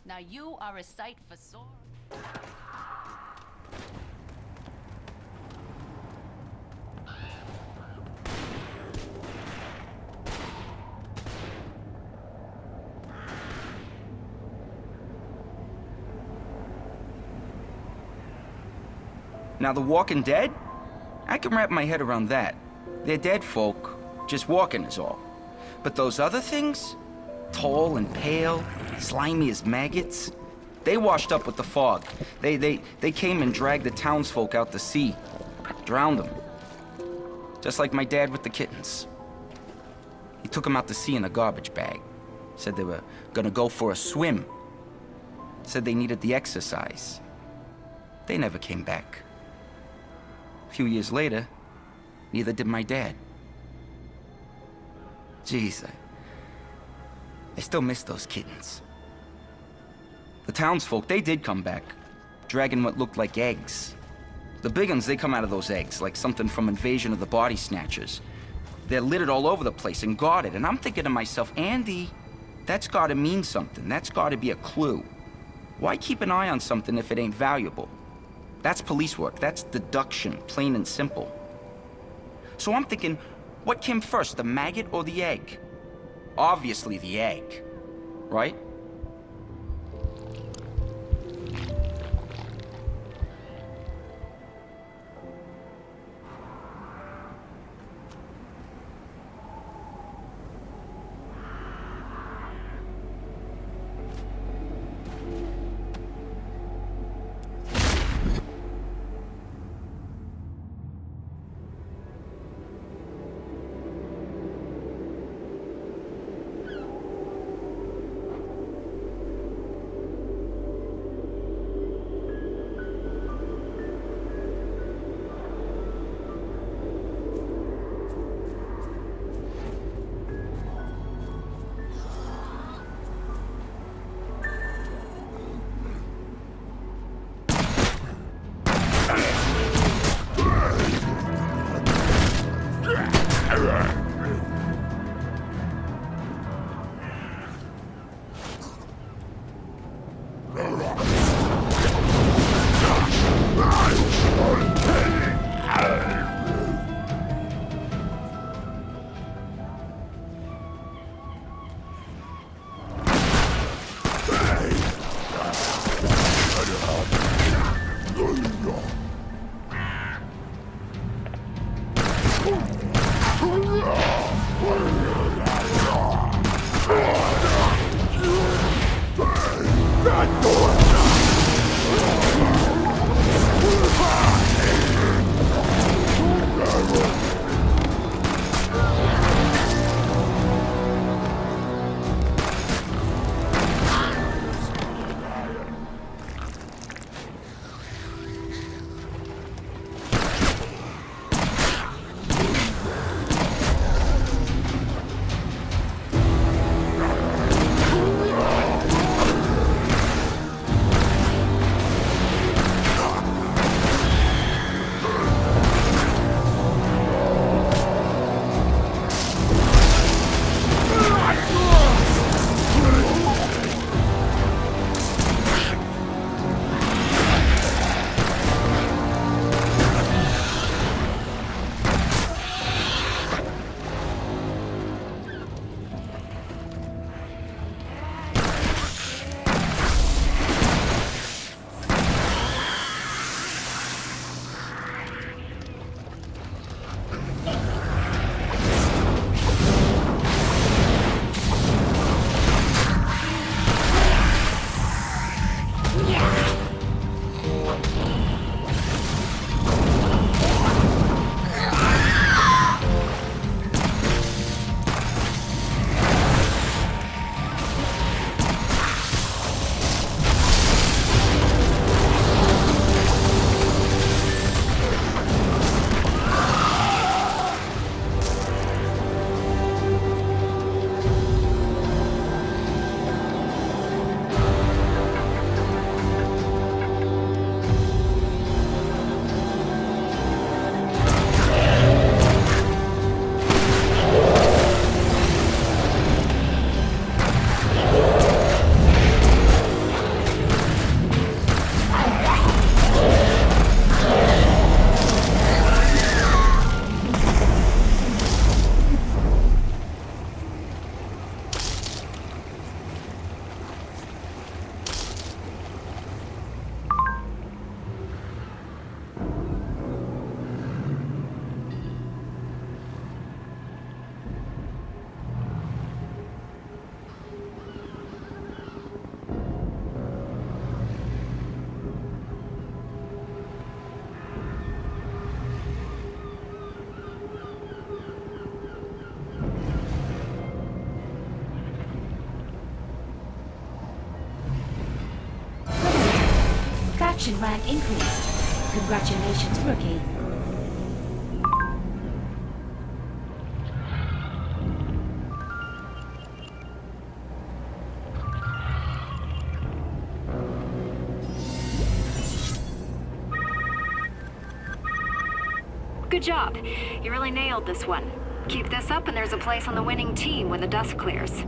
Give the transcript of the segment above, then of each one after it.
Now you are a sight for sore. Now the Walking Dead? I can wrap my head around that. They're dead folk, just walking is all. But those other things? Tall and pale, slimy as maggots. They washed up with the fog. They came and dragged the townsfolk out to sea. Drowned them. Just like my dad with the kittens. He took them out to sea in a garbage bag. Said they were gonna go for a swim. Said they needed the exercise. They never came back. A few years later, neither did my dad. Jeez, I still miss those kittens. The townsfolk, they did come back, dragging what looked like eggs. The big uns, they come out of those eggs, like something from Invasion of the Body Snatchers. They're littered all over the place and guarded, and I'm thinking to myself, Andy, that's gotta mean something. That's gotta be a clue. Why keep an eye on something if it ain't valuable? That's police work. That's deduction, plain and simple. So I'm thinking, what came first, the maggot or the egg? Obviously the egg, right? rank increase. Congratulations, rookie. Good job. You really nailed this one. Keep this up and there's a place on the winning team when the dust clears.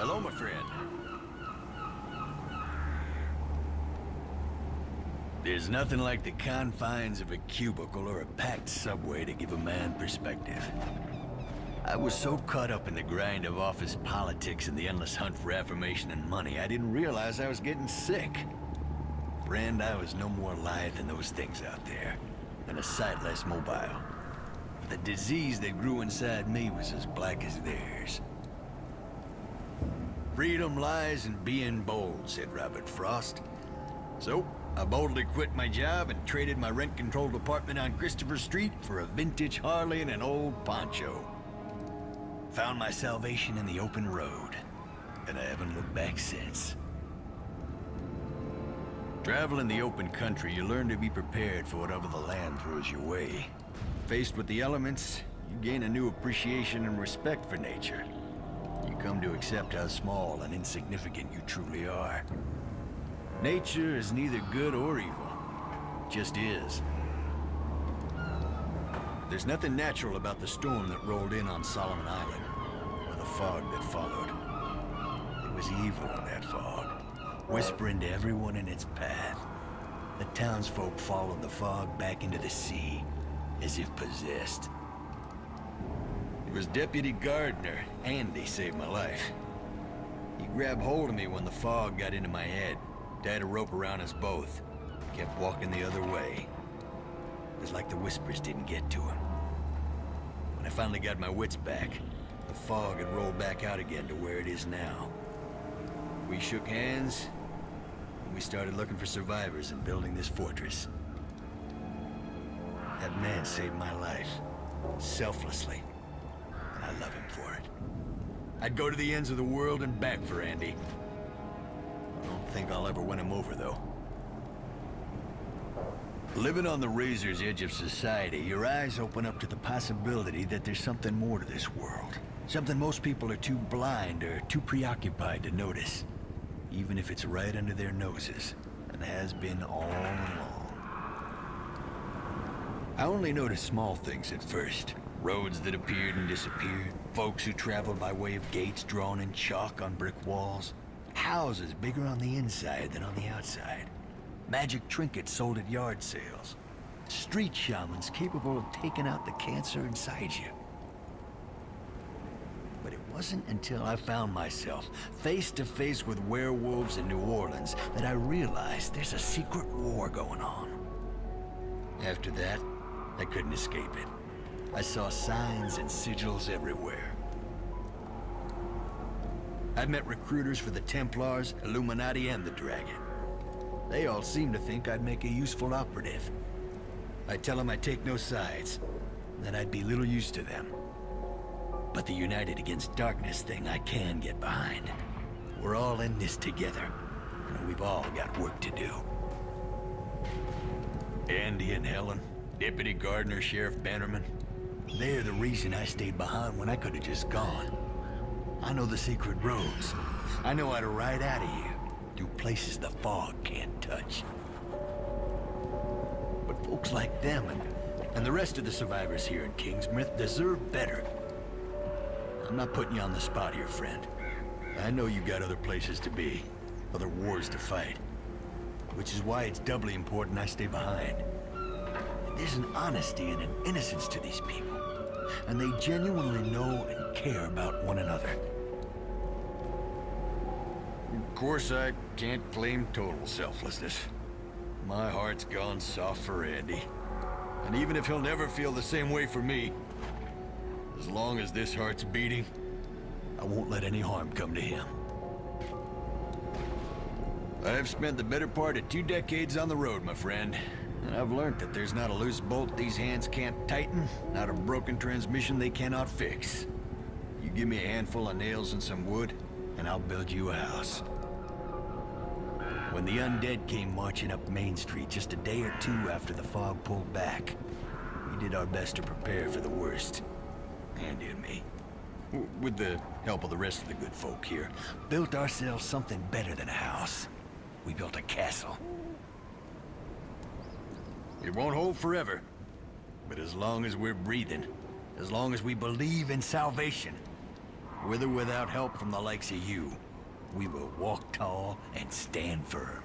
Hello, my friend. There's nothing like the confines of a cubicle or a packed subway to give a man perspective. I was so caught up in the grind of office politics and the endless hunt for affirmation and money, I didn't realize I was getting sick. Friend, I was no more lithe than those things out there, and a sight less mobile. The disease that grew inside me was as black as theirs. Freedom lies in being bold, said Robert Frost. So, I boldly quit my job and traded my rent-controlled apartment on Christopher Street for a vintage Harley and an old poncho. Found my salvation in the open road, and I haven't looked back since. Traveling the open country, you learn to be prepared for whatever the land throws your way. Faced with the elements, you gain a new appreciation and respect for nature. You come to accept how small and insignificant you truly are. Nature is neither good or evil. It just is. There's nothing natural about the storm that rolled in on Solomon Island, or the fog that followed. It was evil in that fog, whispering to everyone in its path. The townsfolk followed the fog back into the sea, as if possessed. It was Deputy Gardner, Andy, saved my life. He grabbed hold of me when the fog got into my head, tied a rope around us both, kept walking the other way. It was like the whispers didn't get to him. When I finally got my wits back, the fog had rolled back out again to where it is now. We shook hands, and we started looking for survivors and building this fortress. That man saved my life, selflessly. I love him for it. I'd go to the ends of the world and back for Andy. I don't think I'll ever win him over, though. Living on the razor's edge of society, your eyes open up to the possibility that there's something more to this world. Something most people are too blind or too preoccupied to notice. Even if it's right under their noses. And and has been all along. I only noticed small things at first. Roads that appeared and disappeared, folks who traveled by way of gates drawn in chalk on brick walls, houses bigger on the inside than on the outside, magic trinkets sold at yard sales, street shamans capable of taking out the cancer inside you. But it wasn't until I found myself face to face with werewolves in New Orleans that I realized there's a secret war going on. After that, I couldn't escape it. I saw signs and sigils everywhere. I've met recruiters for the Templars, Illuminati, and the Draugnet. They all seem to think I'd make a useful operative. I tell them I take no sides, that I'd be little use to them. But the United Against Darkness thing I can get behind. We're all in this together, and we've all got work to do. Andy and Helen, Deputy Gardner, Sheriff Bannerman, they're the reason I stayed behind when I could have just gone. I know the secret roads. I know how to ride out of here, through places the fog can't touch. But folks like them and the rest of the survivors here in Kingsmouth deserve better. I'm not putting you on the spot here, friend. I know you got other places to be, other wars to fight. Which is why it's doubly important I stay behind. There's an honesty and an innocence to these people. And they genuinely know and care about one another. Of course, I can't claim total selflessness. My heart's gone soft for Andy. And even if he'll never feel the same way for me, as long as this heart's beating, I won't let any harm come to him. I've spent the better part of 2 decades on the road, my friend. And I've learned that there's not a loose bolt these hands can't tighten, not a broken transmission they cannot fix. You give me a handful of nails and some wood, and I'll build you a house. When the undead came marching up Main Street just a day or 2 after the fog pulled back, we did our best to prepare for the worst. Andy and me, with the help of the rest of the good folk here, built ourselves something better than a house. We built a castle. It won't hold forever, but as long as we're breathing, as long as we believe in salvation, with or without help from the likes of you, we will walk tall and stand firm.